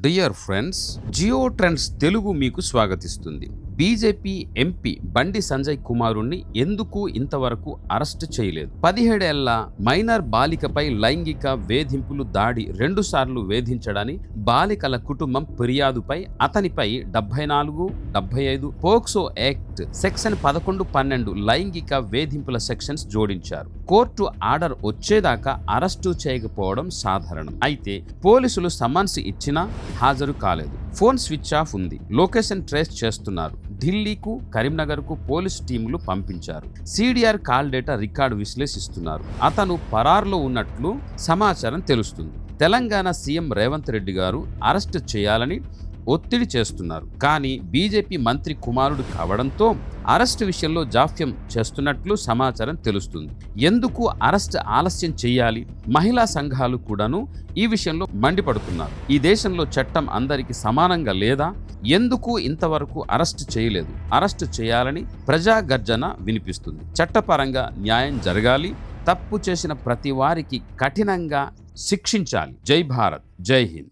Dear friends, Jio trends Telugu మీకు స్వాగతిస్తుంది. BJP MP Bandi Sanjay కుమారుణ్ణి ఎందుకు ఇంతవరకు అరెస్ట్ చేయలేదు? 17 ఏళ్ల మైనర్ బాలికపై లైంగిక వేధింపులు దాడి 2 సార్లు వేధించడాని బాలికల కుటుంబం ఫిర్యాదుపై అతనిపై 74, 75 పోక్సో యాక్ట్ సెక్షన్ 11, 12 లైంగిక వేధింపుల సెక్షన్స్ జోడించారు. కోర్టు ఆర్డర్ వచ్చేదాకా అరెస్టు చేయకపోవడం సాధారణం. అయితే పోలీసులు సమన్స్ ఇచ్చినా హాజరు కాలేదు. ఫోన్ స్విచ్ ఆఫ్ ఉంది. లొకేషన్ ట్రేస్ చేస్తున్నారు. ఢిల్లీకు, కరీంనగర్కు పోలీసు టీంలు పంపించారు. సిడిఆర్ కాల్ డేటా రికార్డు విశ్లేషిస్తున్నారు. అతను పరారులో ఉన్నట్లు సమాచారం తెలుస్తుంది. తెలంగాణ సీఎం రేవంత్ రెడ్డి గారు అరెస్ట్ చేయాలని ఒత్తిడి చేస్తున్నారు. కానీ బీజేపీ మంత్రి కుమారుడు కావడంతో అరెస్ట్ విషయంలో జాప్యం చేస్తున్నట్లు సమాచారం తెలుస్తుంది. ఎందుకు అరెస్ట్ ఆలస్యం చేయాలి? మహిళా సంఘాలు కూడాను ఈ విషయంలో మండిపడుతున్నారు. ఈ దేశంలో చట్టం అందరికీ సమానంగా లేదా? ఎందుకు ఇంతవరకు అరెస్ట్ చేయలేదు? అరెస్ట్ చేయాలని ప్రజా గర్జన వినిపిస్తుంది. చట్టపరంగా న్యాయం జరగాలి. తప్పు చేసిన ప్రతి వారికి కఠినంగా శిక్షించాలి. జై భారత్, జై హింద్.